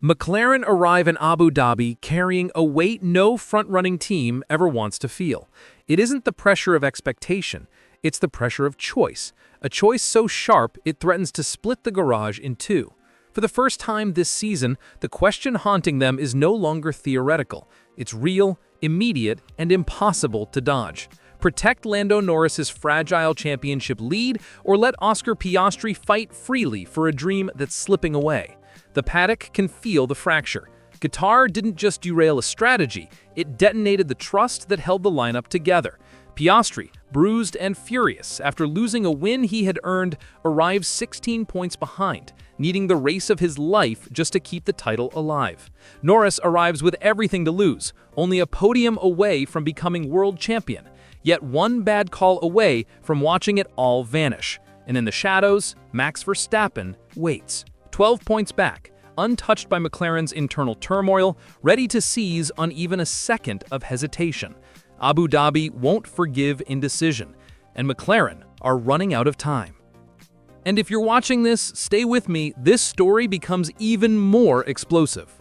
McLaren arrive in Abu Dhabi carrying a weight no front-running team ever wants to feel. It isn't the pressure of expectation, it's the pressure of choice. A choice so sharp it threatens to split the garage in two. For the first time this season, the question haunting them is no longer theoretical. It's real, immediate, and impossible to dodge. Protect Lando Norris's fragile championship lead, or let Oscar Piastri fight freely for a dream that's slipping away. The paddock can feel the fracture. Qatar didn't just derail a strategy, it detonated the trust that held the lineup together. Piastri, bruised and furious after losing a win he had earned, arrives 16 points behind, needing the race of his life just to keep the title alive. Norris arrives with everything to lose, only a podium away from becoming world champion, yet one bad call away from watching it all vanish. And in the shadows, Max Verstappen waits. 12 points back, untouched by McLaren's internal turmoil, ready to seize on even a second of hesitation. Abu Dhabi won't forgive indecision, and McLaren are running out of time. And if you're watching this, stay with me, this story becomes even more explosive.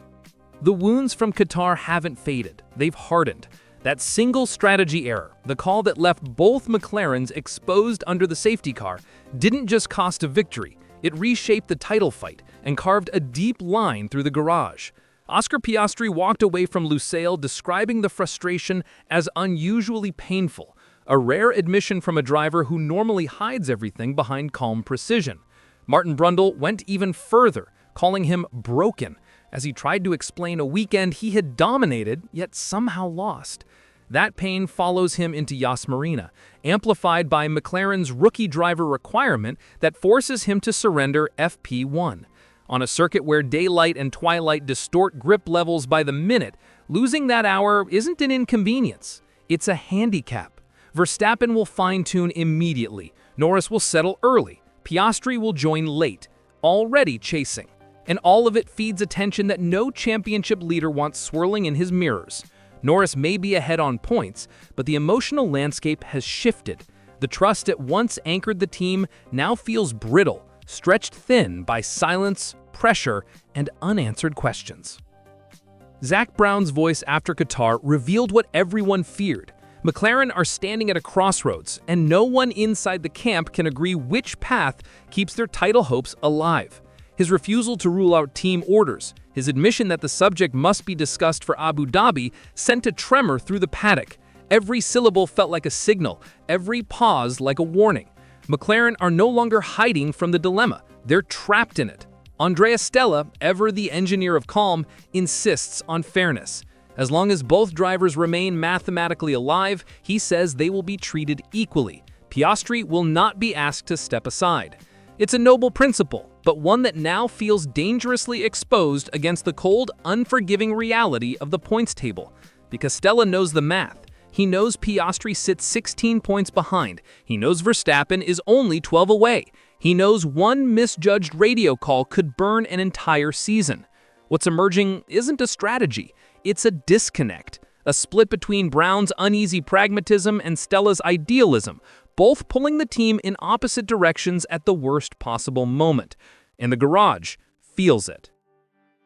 The wounds from Qatar haven't faded, they've hardened. That single strategy error, the call that left both McLarens exposed under the safety car, didn't just cost a victory, it reshaped the title fight and carved a deep line through the garage. Oscar Piastri walked away from Lusail describing the frustration as unusually painful, a rare admission from a driver who normally hides everything behind calm precision. Martin Brundle went even further, calling him broken, as he tried to explain a weekend he had dominated yet somehow lost. That pain follows him into Yas Marina, amplified by McLaren's rookie driver requirement that forces him to surrender FP1. On a circuit where daylight and twilight distort grip levels by the minute, losing that hour isn't an inconvenience, it's a handicap. Verstappen will fine-tune immediately, Norris will settle early, Piastri will join late, already chasing. And all of it feeds a tension that no championship leader wants swirling in his mirrors. Norris may be ahead on points, but the emotional landscape has shifted. The trust that once anchored the team now feels brittle, stretched thin by silence, pressure, and unanswered questions. Zak Brown's voice after Qatar revealed what everyone feared. McLaren are standing at a crossroads, and no one inside the camp can agree which path keeps their title hopes alive. His refusal to rule out team orders, his admission that the subject must be discussed for Abu Dhabi, sent a tremor through the paddock. Every syllable felt like a signal, every pause like a warning. McLaren are no longer hiding from the dilemma, they're trapped in it. Andrea Stella, ever the engineer of calm, insists on fairness. As long as both drivers remain mathematically alive, he says they will be treated equally. Piastri will not be asked to step aside. It's a noble principle, but one that now feels dangerously exposed against the cold, unforgiving reality of the points table. Because Stella knows the math. He knows Piastri sits 16 points behind. He knows Verstappen is only 12 away. He knows one misjudged radio call could burn an entire season. What's emerging isn't a strategy, it's a disconnect. A split between Brown's uneasy pragmatism and Stella's idealism, both pulling the team in opposite directions at the worst possible moment. And the garage feels it.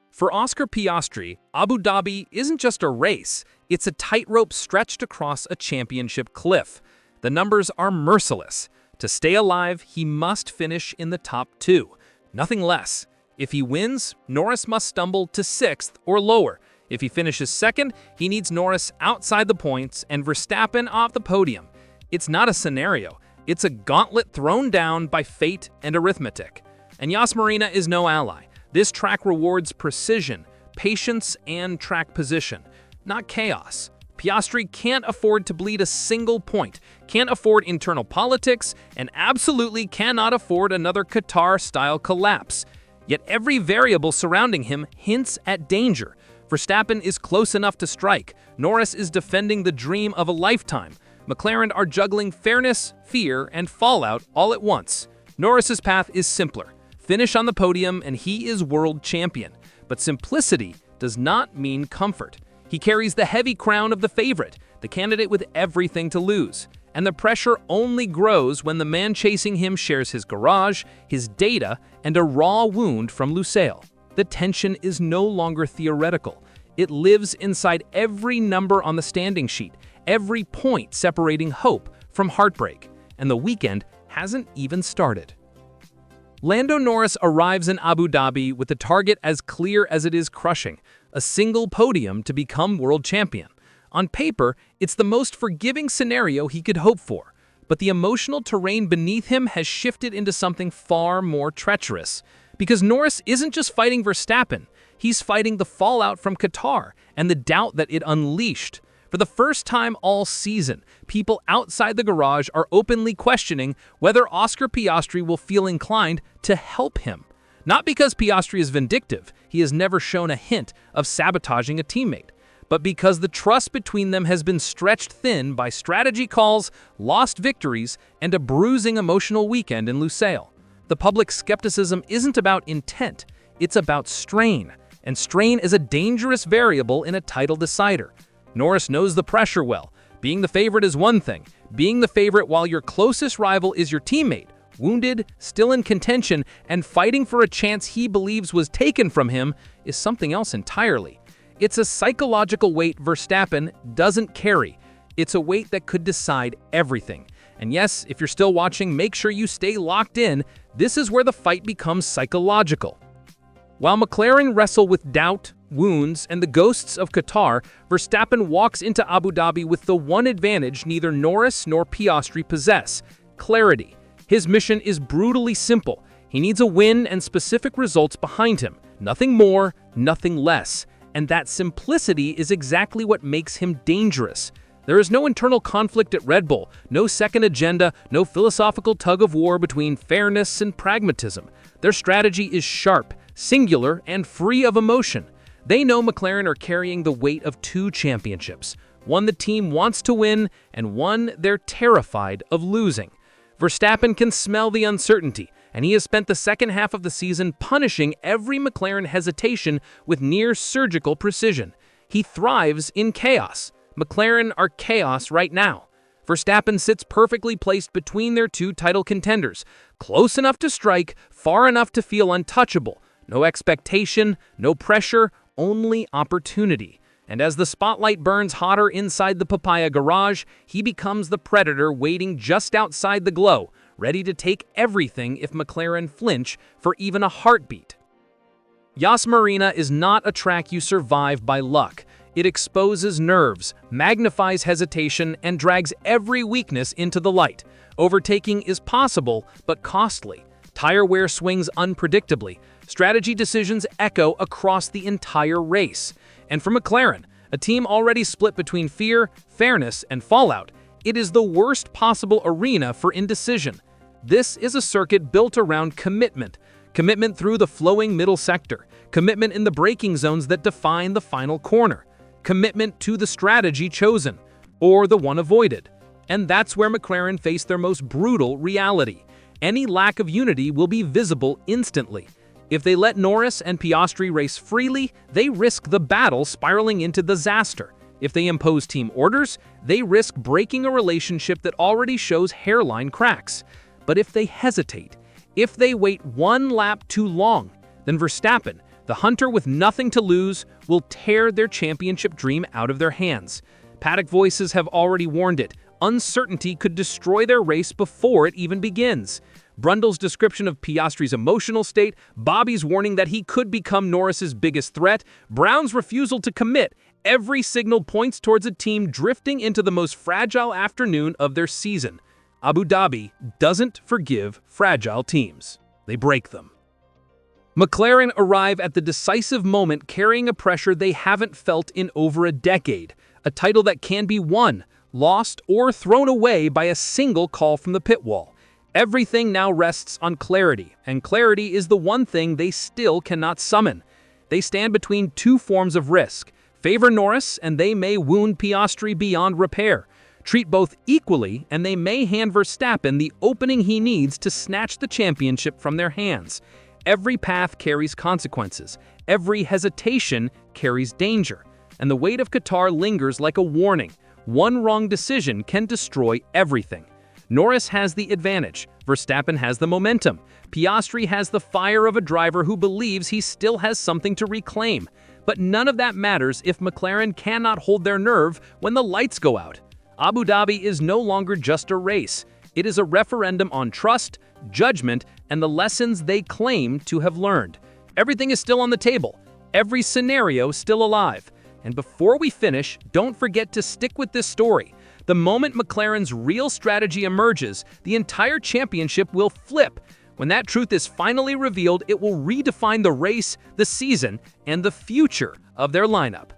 For Oscar Piastri, Abu Dhabi isn't just a race, it's a tightrope stretched across a championship cliff. The numbers are merciless. To stay alive, he must finish in the top two. Nothing less. If he wins, Norris must stumble to 6th or lower. If he finishes second, he needs Norris outside the points and Verstappen off the podium. It's not a scenario, it's a gauntlet thrown down by fate and arithmetic. And Yas Marina is no ally. This track rewards precision, patience, and track position, not chaos. Piastri can't afford to bleed a single point, can't afford internal politics, and absolutely cannot afford another Qatar-style collapse. Yet every variable surrounding him hints at danger. Verstappen is close enough to strike. Norris is defending the dream of a lifetime. McLaren are juggling fairness, fear, and fallout all at once. Norris's path is simpler. Finish on the podium and he is world champion. But simplicity does not mean comfort. He carries the heavy crown of the favorite, the candidate with everything to lose. And the pressure only grows when the man chasing him shares his garage, his data, and a raw wound from Lusail. the tension is no longer theoretical. It lives inside every number on the standing sheet, every point separating hope from heartbreak, and the weekend hasn't even started. Lando Norris arrives in Abu Dhabi with the target as clear as it is crushing, a single podium to become world champion. On paper, it's the most forgiving scenario he could hope for, but the emotional terrain beneath him has shifted into something far more treacherous. Because Norris isn't just fighting Verstappen, he's fighting the fallout from Qatar and the doubt that it unleashed. For the first time all season, people outside the garage are openly questioning whether Oscar Piastri will feel inclined to help him. Not because Piastri is vindictive, he has never shown a hint of sabotaging a teammate, but because the trust between them has been stretched thin by strategy calls, lost victories, and a bruising emotional weekend in Lusail. The public skepticism isn't about intent, it's about strain, and strain is a dangerous variable in a title decider. Norris knows the pressure well. Being the favorite is one thing. Being the favorite while your closest rival is your teammate, wounded, still in contention, and fighting for a chance he believes was taken from him, is something else entirely. It's a psychological weight Verstappen doesn't carry. It's a weight that could decide everything. And yes, if you're still watching, make sure you stay locked in. This is where the fight becomes psychological. While McLaren wrestle with doubt, wounds, and the ghosts of Qatar, Verstappen walks into Abu Dhabi with the one advantage neither Norris nor Piastri possess: clarity. His mission is brutally simple. He needs a win and specific results behind him. Nothing more, nothing less. And that simplicity is exactly what makes him dangerous. There is no internal conflict at Red Bull, no second agenda, no philosophical tug-of-war between fairness and pragmatism. Their strategy is sharp, singular, and free of emotion. They know McLaren are carrying the weight of two championships, one the team wants to win and one they're terrified of losing. Verstappen can smell the uncertainty, and he has spent the second half of the season punishing every McLaren hesitation with near-surgical precision. He thrives in chaos. McLaren are chaos right now. Verstappen sits perfectly placed between their two title contenders, close enough to strike, far enough to feel untouchable. No expectation, no pressure, only opportunity. And as the spotlight burns hotter inside the Papaya garage, he becomes the predator waiting just outside the glow, ready to take everything if McLaren flinch for even a heartbeat. Yas Marina is not a track you survive by luck. It exposes nerves, magnifies hesitation, and drags every weakness into the light. Overtaking is possible, but costly. Tire wear swings unpredictably. Strategy decisions echo across the entire race. And for McLaren, a team already split between fear, fairness, and fallout, it is the worst possible arena for indecision. This is a circuit built around commitment. Commitment through the flowing middle sector. Commitment in the braking zones that define the final corner. Commitment to the strategy chosen, or the one avoided. And that's where McLaren face their most brutal reality. Any lack of unity will be visible instantly. If they let Norris and Piastri race freely, they risk the battle spiraling into disaster. If they impose team orders, they risk breaking a relationship that already shows hairline cracks. But if they hesitate, if they wait one lap too long, then Verstappen, the hunter with nothing to lose, will tear their championship dream out of their hands. Paddock voices have already warned it. Uncertainty could destroy their race before it even begins. Brundle's description of Piastri's emotional state, Bobby's warning that he could become Norris's biggest threat, Brown's refusal to commit, every signal points towards a team drifting into the most fragile afternoon of their season. Abu Dhabi doesn't forgive fragile teams. They break them. McLaren arrive at the decisive moment carrying a pressure they haven't felt in over a decade, a title that can be won, lost, or thrown away by a single call from the pit wall. Everything now rests on clarity, and clarity is the one thing they still cannot summon. They stand between two forms of risk. Favor Norris, and they may wound Piastri beyond repair. Treat both equally, and they may hand Verstappen the opening he needs to snatch the championship from their hands. Every path carries consequences. Every hesitation carries danger. And the weight of Qatar lingers like a warning. One wrong decision can destroy everything. Norris has the advantage. Verstappen has the momentum. Piastri has the fire of a driver who believes he still has something to reclaim. But none of that matters if McLaren cannot hold their nerve when the lights go out. Abu Dhabi is no longer just a race. It is a referendum on trust, judgment, and the lessons they claim to have learned. Everything is still on the table. Every scenario still alive. And before we finish, don't forget to stick with this story. The moment McLaren's real strategy emerges, the entire championship will flip. When that truth is finally revealed, it will redefine the race, the season, and the future of their lineup.